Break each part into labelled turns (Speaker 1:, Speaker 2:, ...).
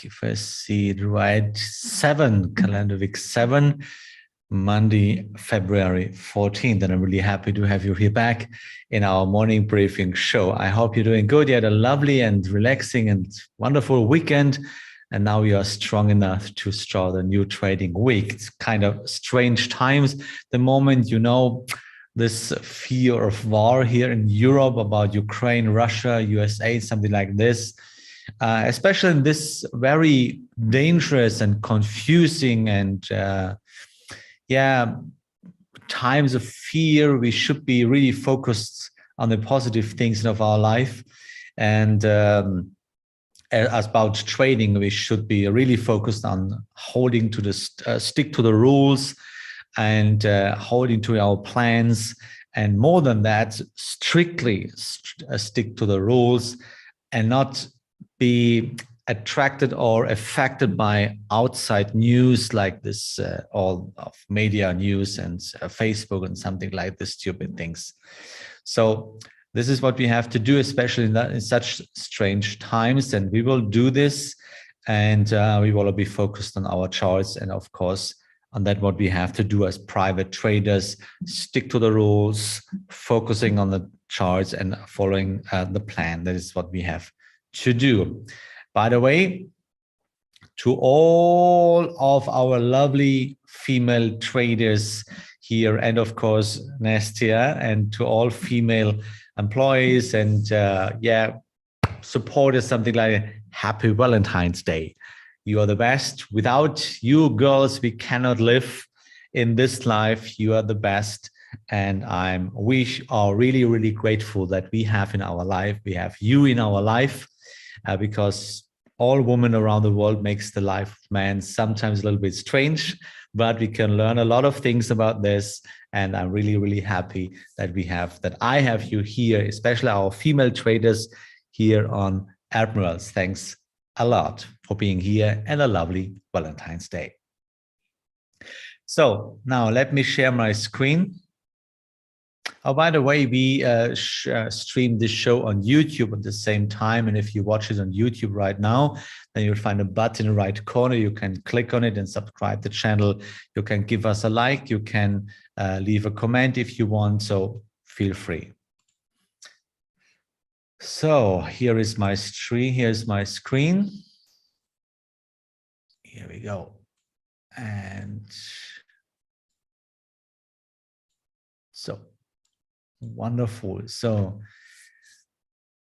Speaker 1: if I see it right, 7, calendar week 7, Monday, February 14th. And I'm really happy to have you here back in our morning briefing show. I hope you're doing good. You had a lovely and relaxing and wonderful weekend. And now you are strong enough to start a new trading week. It's kind of strange times. The moment, you know, this fear of war here in Europe about Ukraine, Russia, USA, something like this, especially in this very dangerous and confusing and times of fear, we should be really focused on the positive things of our life. And as about trading, we should be really focused on holding to the stick to the rules and holding to our plans, and more than that, strictly stick to the rules and not be attracted or affected by outside news like this, all of media news and Facebook and something like this, stupid things. So this is what we have to do, especially in such strange times, and we will do this, and we will be focused on our charts and of course on that what we have to do as private traders, stick to the rules, focusing on the charts and following the plan. That is what we have to do. By the way, to all of our lovely female traders here, and of course Nastia, and to all female employees and supporters, something like Happy Valentine's Day. You are the best. Without you girls, we cannot live in this life. You are the best. And we are really, really grateful that we have in our life. We have you in our life because all women around the world makes the life of man sometimes a little bit strange, but we can learn a lot of things about this. And I'm really, really happy that I have you here, especially our female traders here on Admirals. Thanks a lot for being here, and a lovely Valentine's Day. So now let me share my screen. Oh, by the way, we stream this show on YouTube at the same time. And if you watch it on YouTube right now, then you'll find a button in the right corner. You can click on it and subscribe to the channel. You can give us a like. You can leave a comment if you want. So feel free. So here is my screen. Here's my screen. Here we go. And so wonderful. So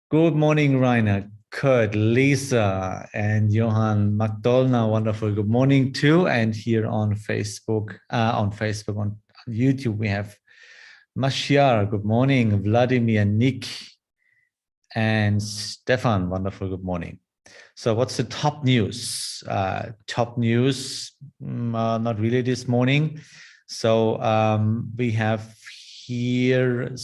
Speaker 1: good morning, Rainer, Kurt, Lisa, and Johan McDonough. Wonderful. Good morning too. And here on Facebook, on YouTube, we have Mashiar. Good morning. Vladimir, Nick, and Stefan. Wonderful. Good morning. So what's the top news? Top news, not really this morning. So we have here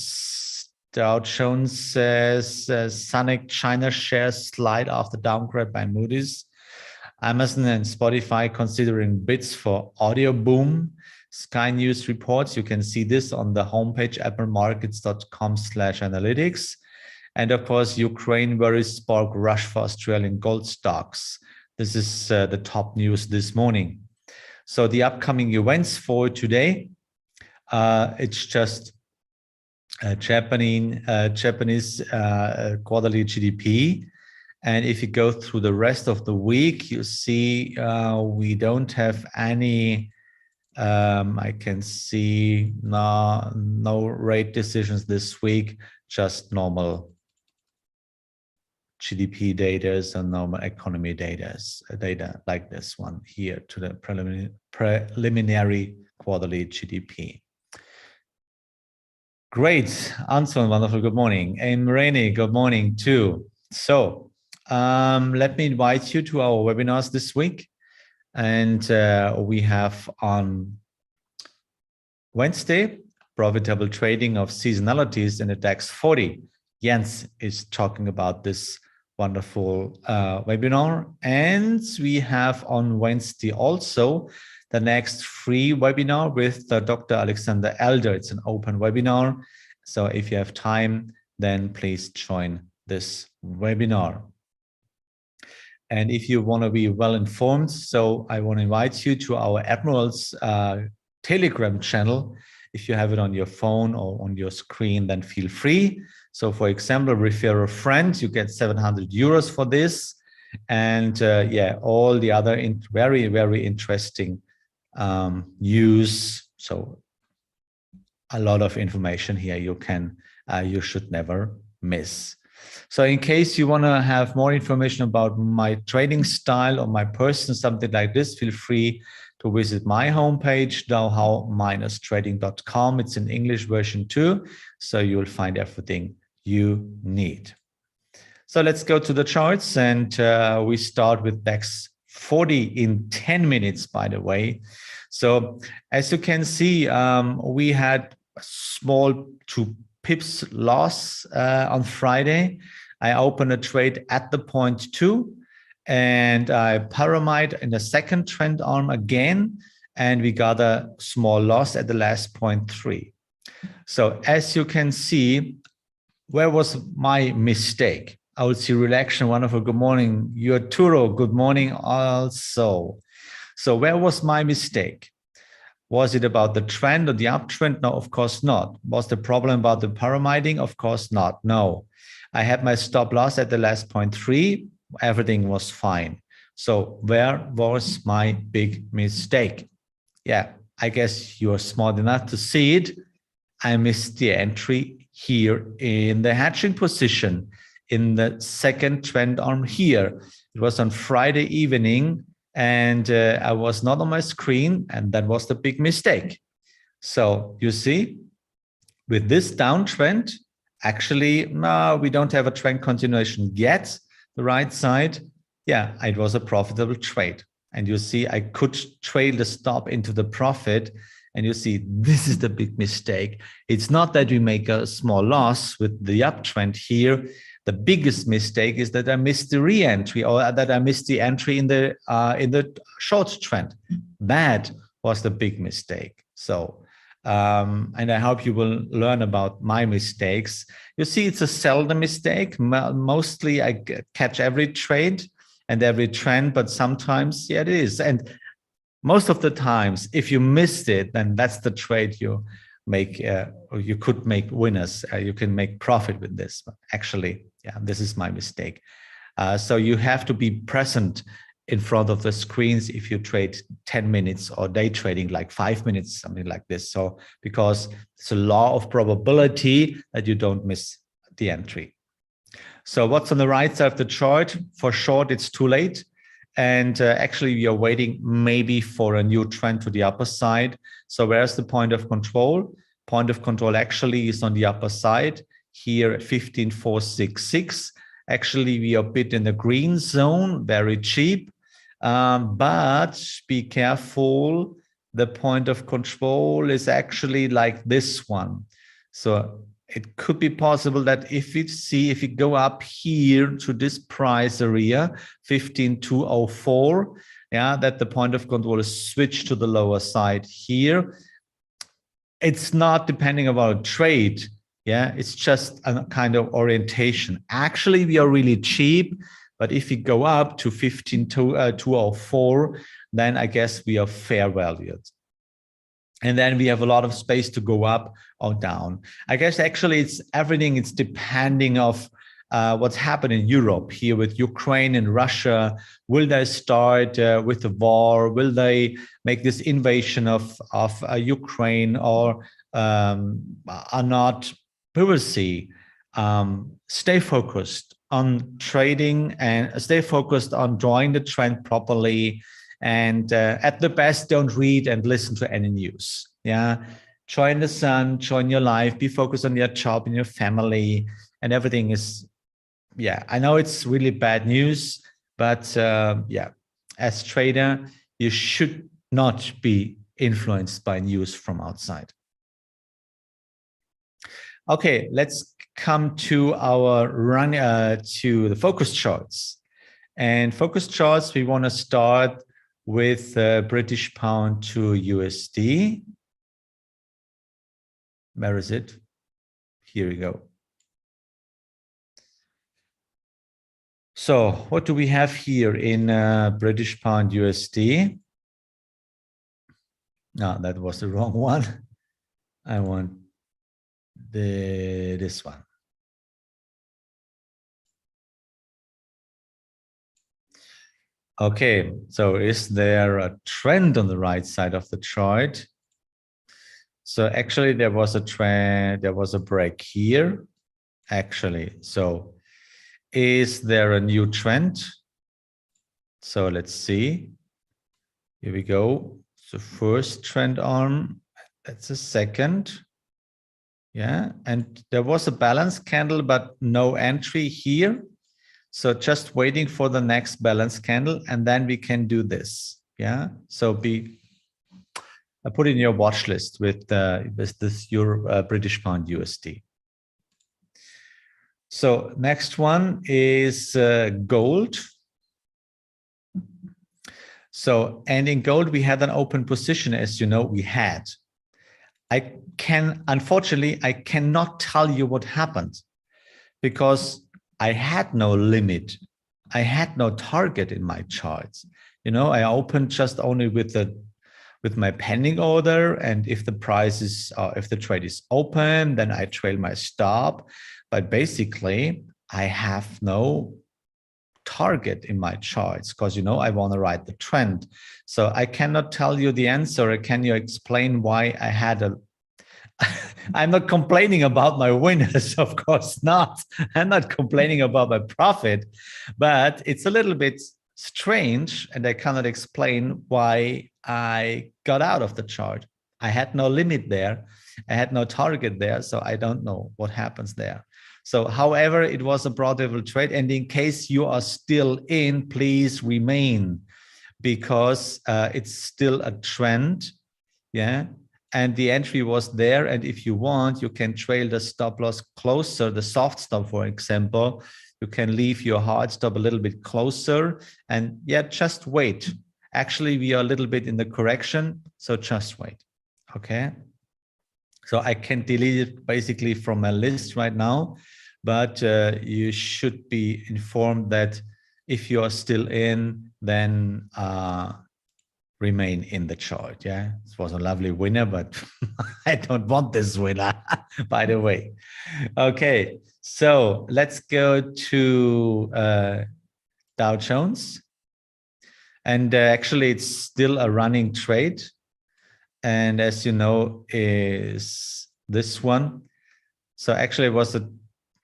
Speaker 1: Dow Jones says Sonic China shares slide after downgrade by Moody's. Amazon and Spotify considering bids for Audio Boom. Sky News reports. You can see this on the homepage admiralmarkets.com/analytics. And of course, Ukraine worries spark rush for Australian gold stocks. This is the top news this morning. So the upcoming events for today, it's just Japanese quarterly GDP. And if you go through the rest of the week, you see we don't have any, I can see no rate decisions this week, just normal GDP data and normal economy data like this one here to the preliminary quarterly GDP. Great, Anson, wonderful, good morning. And Rainy, good morning too. So let me invite you to our webinars this week. And we have on Wednesday, profitable trading of seasonalities in the DAX 40. Jens is talking about this wonderful webinar. And we have on Wednesday also the next free webinar with Dr. Alexander Elder. It's an open webinar. So if you have time, then please join this webinar. And if you want to be well informed, so I want to invite you to our Admirals Telegram channel. If you have it on your phone or on your screen, then feel free. So for example, refer a friend, you get 700 euros for this. And yeah, all the other very, very interesting news. So a lot of information here you should never miss. So in case you want to have more information about my trading style or my person, something like this, feel free to visit my homepage, know-how-trading.com. It's in English version too, so you'll find everything you need. So let's go to the charts, and we start with DAX 40 in 10 minutes, by the way. So as you can see, we had a small 2 pips loss on Friday. I opened a trade at the point 2, and I pyramid in the second trend arm again, and we got a small loss at the last point 3. So as you can see, where was my mistake? I would see Relaxation, wonderful, good morning. Arturo, good morning also. So where was my mistake? Was it about the trend or the uptrend? No, of course not. Was the problem about the pyramiding? Of course not. No. I had my stop loss at the last point 3. Everything was fine. So where was my big mistake? Yeah, I guess you're smart enough to see it. I missed the entry here in the hedging position in the second trend arm here. It was on Friday evening, and I was not on my screen, and that was the big mistake. So you see, with this downtrend, actually, no, we don't have a trend continuation yet. The right side, yeah, it was a profitable trade. And you see, I could trail the stop into the profit. And you see, this is the big mistake. It's not that we make a small loss with the uptrend here. The biggest mistake is that I missed the re-entry, or that I missed the entry in the short trend. That was the big mistake. So, and I hope you will learn about my mistakes. You see, it's a seldom mistake. Mostly I catch every trade and every trend, but sometimes, yeah, it is. And most of the times, if you missed it, then that's the trade you make, or you could make winners. You can make profit with this. But actually, yeah, this is my mistake. So you have to be present in front of the screens if you trade 10 minutes or day trading like 5 minutes, something like this. So because it's a law of probability that you don't miss the entry. So what's on the right side of the chart? For short, it's too late. And actually, we are waiting maybe for a new trend to the upper side. So where's the point of control? Point of control actually is on the upper side here at 15,466. Actually, we are a bit in the green zone, very cheap. But be careful. The point of control is actually like this one. So it could be possible that if we go up here to this price area, 15,204, yeah, that the point of control is switched to the lower side here. It's not depending about a trade. Yeah, it's just a kind of orientation. Actually, we are really cheap, but if we go up to 15,204, then I guess we are fair valued. And then we have a lot of space to go up or down. I guess actually it's everything. It's depending of what's happened in Europe here with Ukraine and Russia. Will they start with the war? Will they make this invasion of Ukraine or not? We will see. Stay focused on trading and stay focused on drawing the trend properly. And at the best, don't read and listen to any news. Yeah, join the sun, join your life, be focused on your job and your family, and everything is, yeah, I know it's really bad news, but yeah, as trader, you should not be influenced by news from outside. Okay, let's come to our to the focus charts. And focus charts, we want to start with British pound to USD. Where is it? Here we go. So what do we have here in British pound USD? No, that was the wrong one. I want this one. Okay, so is there a trend on the right side of the chart? So actually there was a trend, there was a break here, actually. So is there a new trend? So let's see. Here we go. So first trend arm, that's a second. Yeah, and there was a balance candle, but no entry here. So just waiting for the next balance candle, and then we can do this. Yeah. So put in your watch list with this British pound USD. So next one is gold. So, and in gold we had an open position, as you know, we had. Unfortunately, I cannot tell you what happened because I had no limit. I had no target in my charts. You know, I opened just only with my pending order, and if the price is, if the trade is open, then I trail my stop. But basically, I have no target in my charts because, you know, I want to ride the trend. So I cannot tell you the answer. Can you explain why I had a I'm not complaining about my winners, of course not. I'm not complaining about my profit, but it's a little bit strange and I cannot explain why I got out of the chart. I had no limit there. I had no target there, so I don't know what happens there. So however, it was a profitable trade, and in case you are still in, please remain, because it's still a trend. Yeah. And the entry was there. And if you want, you can trail the stop loss closer, the soft stop, for example. You can leave your hard stop a little bit closer. And yeah, just wait. Actually, we are a little bit in the correction. So just wait. Okay. So I can delete it basically from my list right now. But you should be informed that if you are still in, then remain in the chart. Yeah, it was a lovely winner, but I don't want this winner, by the way. Okay, so let's go to Dow Jones. And actually, it's still a running trade. And as you know, is this one. So actually, it was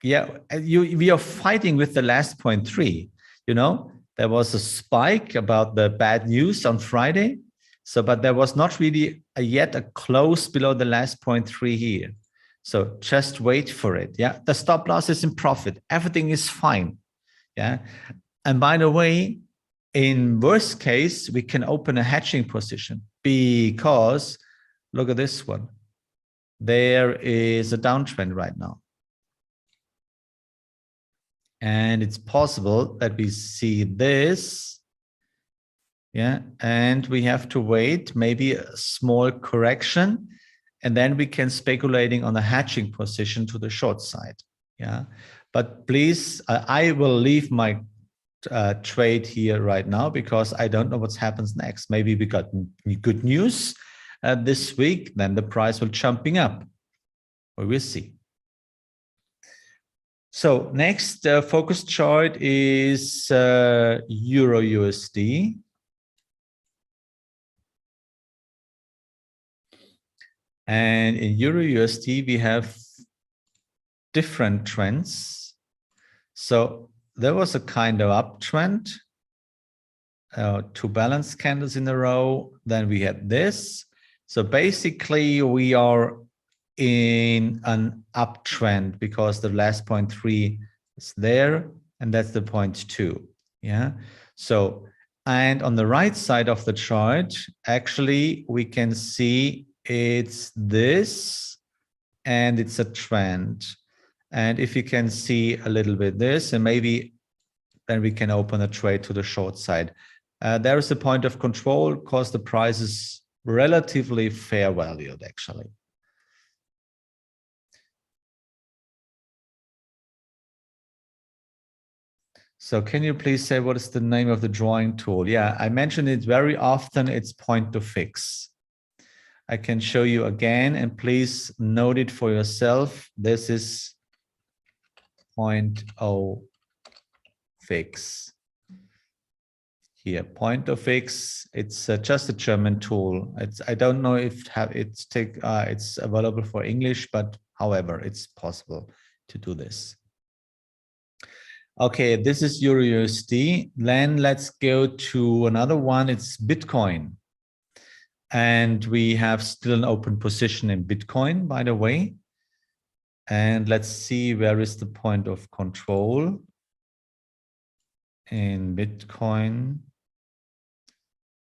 Speaker 1: we are fighting with the last 0.3, you know. There was a spike about the bad news on Friday. So, but there was not really yet a close below the last 0.3 here. So just wait for it. Yeah. The stop loss is in profit. Everything is fine. Yeah. And by the way, in worst case, we can open a hedging position because look at this one. There is a downtrend right now. And it's possible that we see this, yeah, and we have to wait maybe a small correction, and then we can speculating on a hedging position to the short side, yeah. But please, I will leave my trade here right now because I don't know what happens next. Maybe we got good news this week, then the price will jumping up. We will see. So next focus chart is EURUSD. And in EURUSD, we have different trends. So there was a kind of uptrend, 2 balance candles in a row. Then we had this. So basically, we are in an uptrend because the last 0.3 is there, and that's the 0.2. Yeah. So, and on the right side of the chart, actually, we can see it's this, and it's a trend. And if you can see a little bit this, and maybe then we can open a trade to the short side. There is a point of control because the price is relatively fair valued, actually. So can you please say what is the name of the drawing tool? Yeah, I mentioned it very often. It's point to fix. I can show you again, and please note it for yourself. This is point O fix. Here, point of fix. It's just a German tool. I don't know if it's available for English, but however, it's possible to do this. Okay, this is EURUSD. Then let's go to another one. It's Bitcoin. And we have still an open position in Bitcoin, by the way. And let's see where is the point of control in Bitcoin.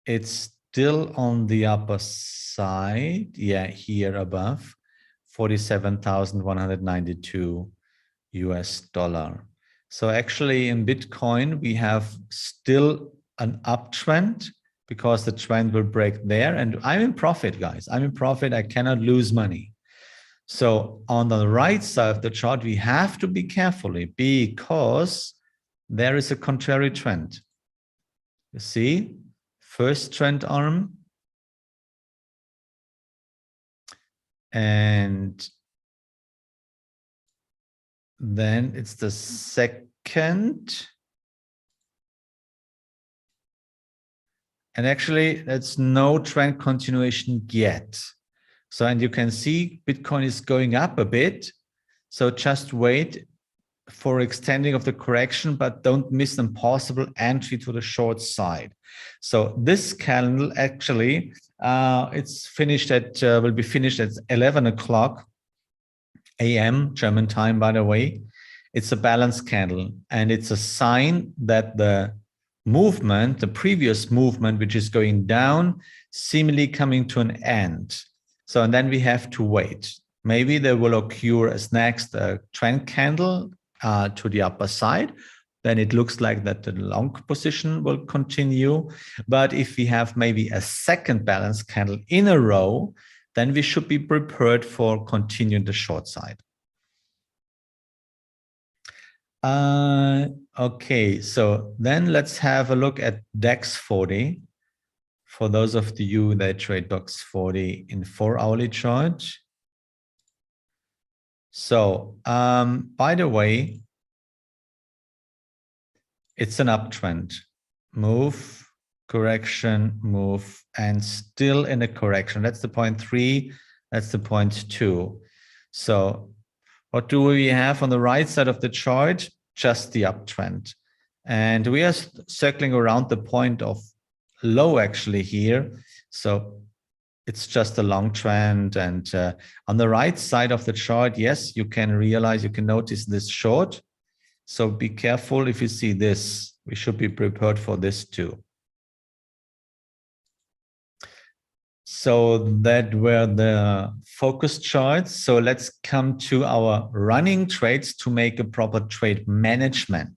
Speaker 1: It's still on the upper side. Yeah, here above 47,192 US dollar. So actually in Bitcoin, we have still an uptrend because the trend will break there. And I'm in profit, guys. I'm in profit. I cannot lose money. So on the right side of the chart, we have to be carefully because there is a contrary trend. You see, first trend arm. And then it's the second. And actually, that's no trend continuation yet. So, and you can see Bitcoin is going up a bit. So just wait for extending of the correction, but don't miss an possible entry to the short side. So this candle actually, it's finished at, will be finished at 11 o'clock AM, German time, by the way. It's a balanced candle, and it's a sign that the movement, the previous movement, which is going down, seemingly coming to an end. So, and then we have to wait. Maybe there will occur as next a trend candle to the upper side. Then it looks like that the long position will continue. But if we have maybe a second balance candle in a row, then we should be prepared for continuing the short side. Okay, so then let's have a look at DAX 40. For those of you that trade DAX 40 in 4-hourly chart. So, by the way, it's an uptrend. Move, correction, move, and still in a correction. That's the point 3, that's the point 2. So what do we have on the right side of the chart? Just the uptrend. And we are circling around the point of low actually here. So it's just a long trend. And on the right side of the chart, yes, you can realize, you can notice this short. So be careful if you see this. We should be prepared for this too. So that were the focus charts. So let's come to our running trades to make a proper trade management.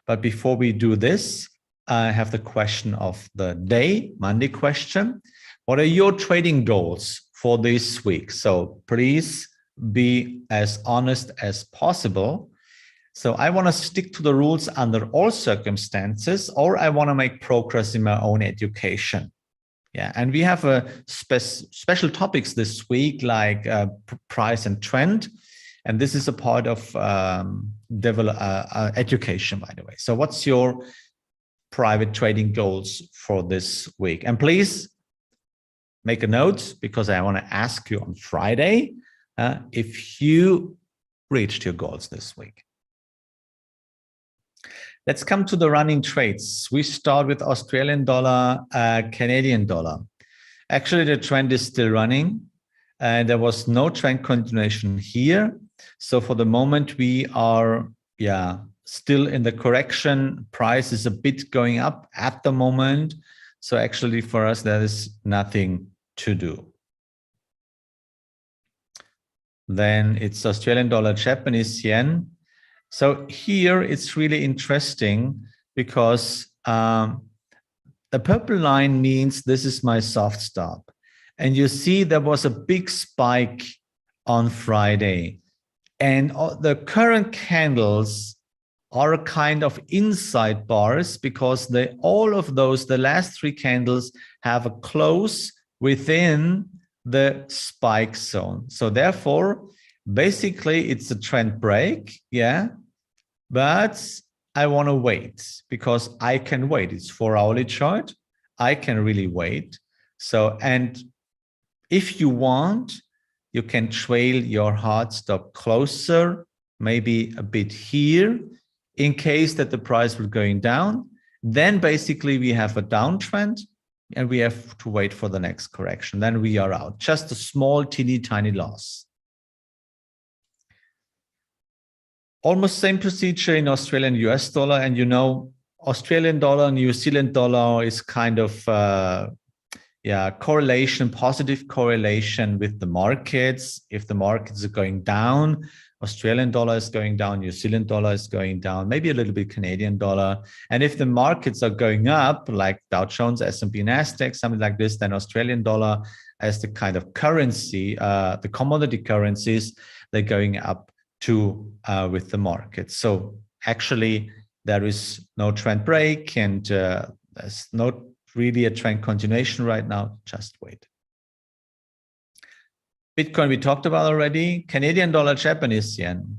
Speaker 1: But before we do this, I have the question of the day, Monday question. What are your trading goals for this week? So please be as honest as possible. So I want to stick to the rules under all circumstances, or I want to make progress in my own education. Yeah, and we have a special topics this week, like price and trend. And this is a part of education, by the way. So what's your private trading goals for this week? And please make a note, because I want to ask you on Friday if you reached your goals this week. Let's come to the running trades. We start with Australian dollar, Canadian dollar. Actually, the trend is still running. There was no trend continuation here. So for the moment, we are, still in the correction. Price is a bit going up at the moment. So actually for us, there is nothing to do. Then it's Australian dollar, Japanese yen. So here it's really interesting because the purple line means this is my soft stop. And you see there was a big spike on Friday. And the current candles are a kind of inside bars because all of those, the last 3 candles have a close within the spike zone. So therefore, basically it's a trend break, yeah, but I want to wait because I can wait. It's 4-hourly chart. I can really wait. So, and if you want, you can trail your hard stop closer, maybe a bit here, in case that the price will going down. Then basically we have a downtrend and we have to wait for the next correction. Then we are out. Just a small, teeny, tiny loss. Almost same procedure in Australian US dollar. And you know, Australian dollar, New Zealand dollar is kind of, correlation, positive correlation with the markets. If the markets are going down, Australian dollar is going down, New Zealand dollar is going down, maybe a little bit Canadian dollar. And if the markets are going up, like Dow Jones, S&P, NASDAQ, something like this, then Australian dollar as the kind of currency, the commodity currencies, they're going up too with the market. So actually, there is no trend break and there's not really a trend continuation right now. Just wait. Bitcoin, we talked about already. Canadian dollar, Japanese yen.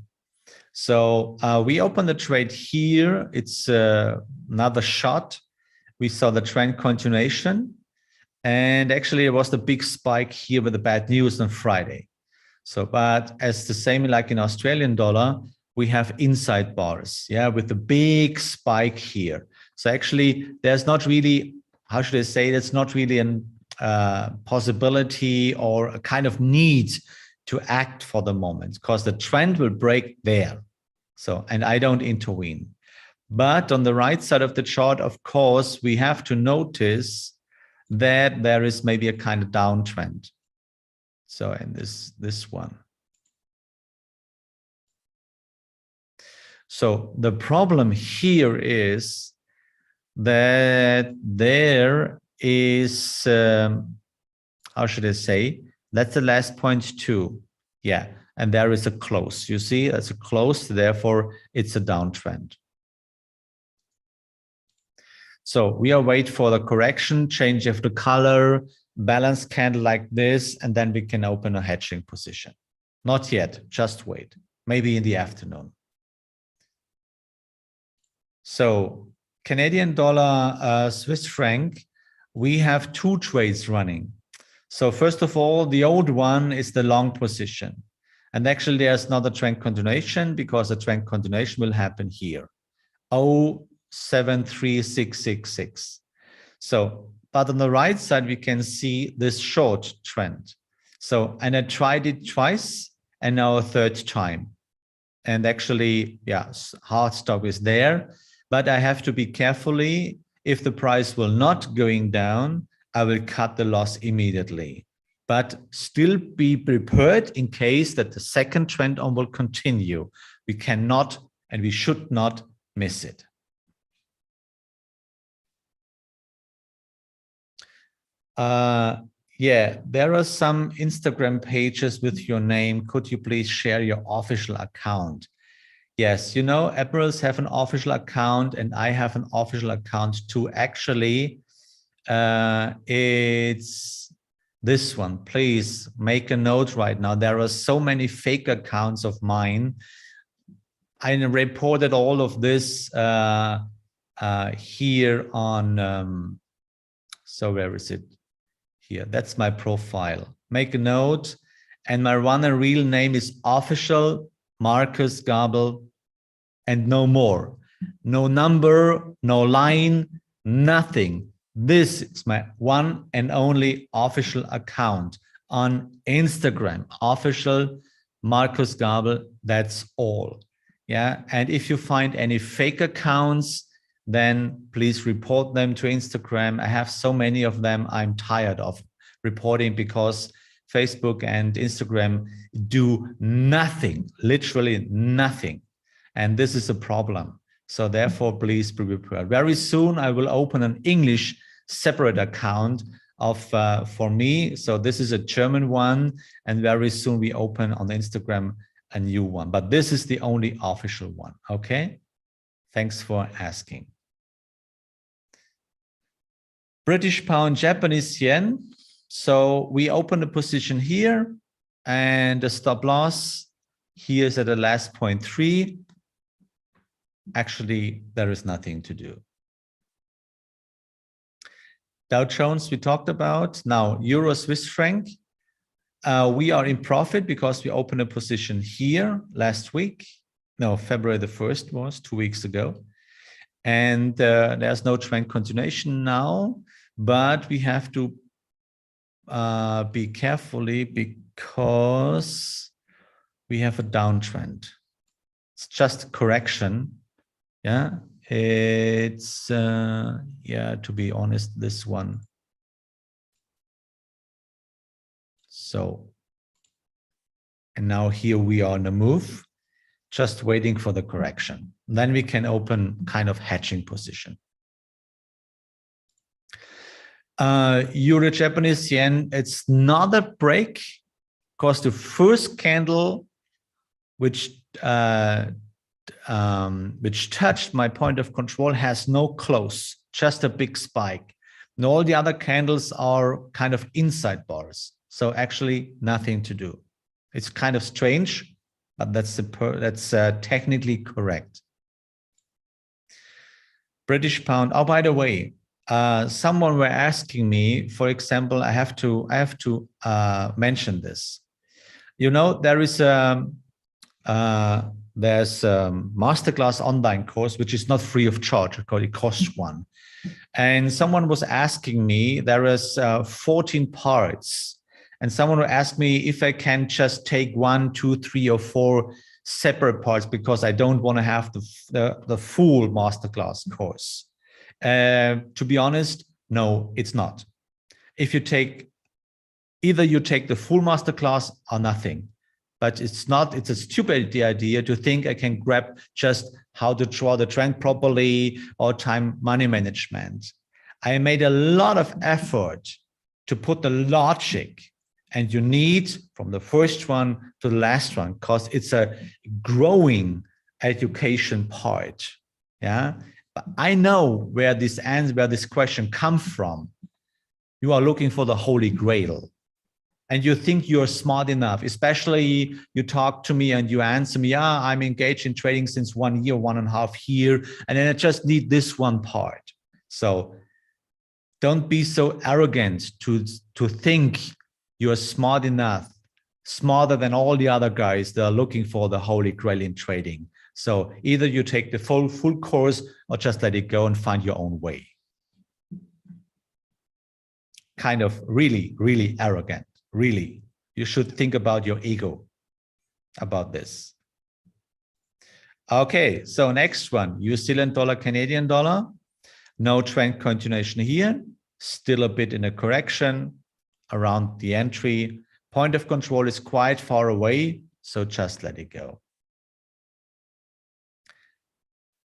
Speaker 1: So we opened the trade here. It's another shot. We saw the trend continuation. And actually, it was the big spike here with the bad news on Friday. So, but as the same like in Australian dollar, we have inside bars, yeah, with the big spike here. So actually, there's not really, how should I say, that's not really an possibility or a kind of need to act for the moment because the trend will break there. So, and I don't intervene. But on the right side of the chart, of course, we have to notice that there is maybe a kind of downtrend. So, and this one. So the problem here is that there is, how should I say, that's the last point too. Yeah, and there is a close. You see, that's a close, therefore it's a downtrend. So we are waiting for the correction, change of the color, balance candle like this, and then we can open a hedging position. Not yet, just wait, maybe in the afternoon. So Canadian dollar, Swiss franc, we have 2 trades running. So first of all, the old one is the long position. And actually there's not a trend continuation because the trend continuation will happen here. 073666. So, but on the right side, we can see this short trend. So, and I tried it twice and now a third time. And actually, yeah, hard stop is there. But I have to be carefully. If the price will not going down, I will cut the loss immediately. But still be prepared in case that the second trend on will continue. We cannot and we should not miss it. Yeah, there are some Instagram pages with your name. Could you please share your official account? Yes, you know, Admirals have an official account and I have an official account too. Actually, it's this one. Please make a note right now. There are so many fake accounts of mine. I reported all of this here on, so where is it? Here, that's my profile. Make a note. And my one and real name is official Markus Gabel, and no more. No number, no line, nothing. This is my one and only official account on Instagram, official Markus Gabel, that's all. Yeah, and if you find any fake accounts, then please report them to Instagram. I have so many of them. I'm tired of reporting because Facebook and Instagram do nothing, literally nothing. And this is a problem. So therefore, please be prepared. Very soon, I will open an English separate account of for me. So this is a German one. And very soon we open on Instagram a new one. But this is the only official one, okay? Thanks for asking. British pound, Japanese yen. So we open a position here and the stop loss here is at the last 0.3. Actually, there is nothing to do. Dow Jones we talked about. Now, Euro Swiss franc. We are in profit because we opened a position here last week. No, February the 1st was 2 weeks ago. And there's no trend continuation now, but we have to be carefully because we have a downtrend. It's just a correction. Yeah, it's, yeah, to be honest, this one. So, and now here we are on the move, just waiting for the correction. Then we can open kind of hedging position. Euro Japanese yen, it's not a break because the first candle which touched my point of control has no close, just a big spike. And all the other candles are kind of inside bars. So actually nothing to do. It's kind of strange, but that's technically correct. British pound. Oh, by the way, someone were asking me, for example, I have to mention this. You know, there's a masterclass online course which is not free of charge. It costs one. And someone was asking me, there is 14 parts. And someone will ask me if I can just take 1, 2, 3, or 4 separate parts because I don't want to have the full masterclass course. To be honest, no, it's not. If you take, either you take the full masterclass or nothing. But it's not, it's a stupid idea to think I can grab just how to draw the trend properly or time money management. I made a lot of effort to put the logic, and you need from the first one to the last one, because it's a growing education part. Yeah, but I know where this answer, where this question comes from. You are looking for the Holy Grail. And you think you're smart enough, especially you talk to me and you answer me, yeah, I'm engaged in trading since 1 year, 1.5 years, and then I just need this one part. So don't be so arrogant to think you're smart enough, smarter than all the other guys that are looking for the Holy Grail in trading. So either you take the full course or just let it go and find your own way. Kind of really, really arrogant. Really, you should think about your ego about this. Okay, so next one, New Zealand dollar, Canadian dollar. No trend continuation here. Still a bit in a correction around the entry. Point of control is quite far away, so just let it go.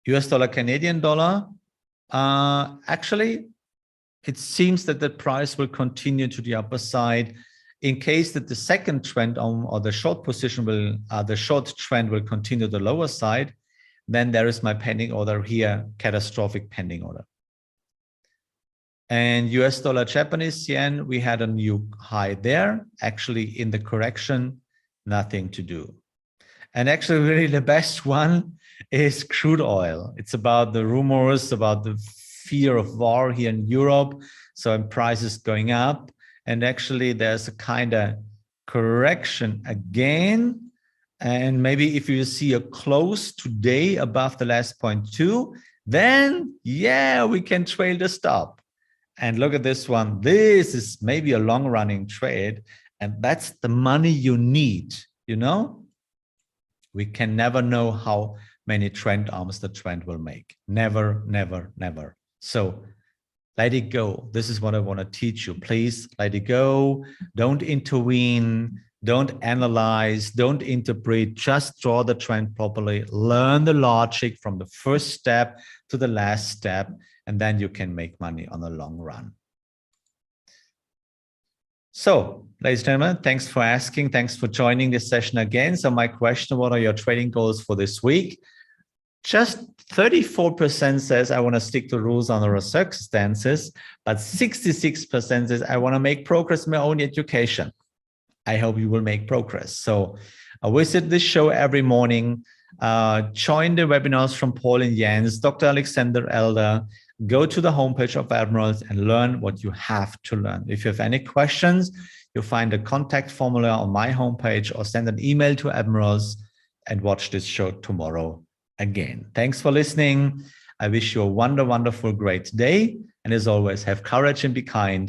Speaker 1: US dollar, Canadian dollar. Actually, it seems that the price will continue to the upper side. In case that the second trend or the short position will, the short trend will continue the lower side, then there is my pending order here, catastrophic pending order. And US dollar, Japanese yen, we had a new high there. Actually, in the correction, nothing to do. And actually, really the best one is crude oil. It's about the rumors about the fear of war here in Europe. So prices going up. And actually, there's a kind of correction again. And maybe if you see a close today above the last 0.2, then yeah, we can trail the stop. And look at this one. This is maybe a long-running trade. And that's the money you need, you know? We can never know how many trend arms the trend will make. Never, never, never. So let it go. This is what I want to teach you. Please let it go. Don't intervene. Don't analyze. Don't interpret. Just draw the trend properly. Learn the logic from the first step to the last step, and then you can make money on the long run. So, ladies and gentlemen, thanks for asking. Thanks for joining this session again. So my question, what are your trading goals for this week? Just 34% says I want to stick to rules under the circumstances, but 66% says I want to make progress in my own education. I hope you will make progress. So visit this show every morning. Join the webinars from Paul and Jens, Dr. Alexander Elder. Go to the homepage of Admirals and learn what you have to learn. If you have any questions, you'll find a contact formula on my homepage or send an email to Admirals and watch this show tomorrow again. Thanks for listening. I wish you a wonderful, great day. And as always, have courage and be kind.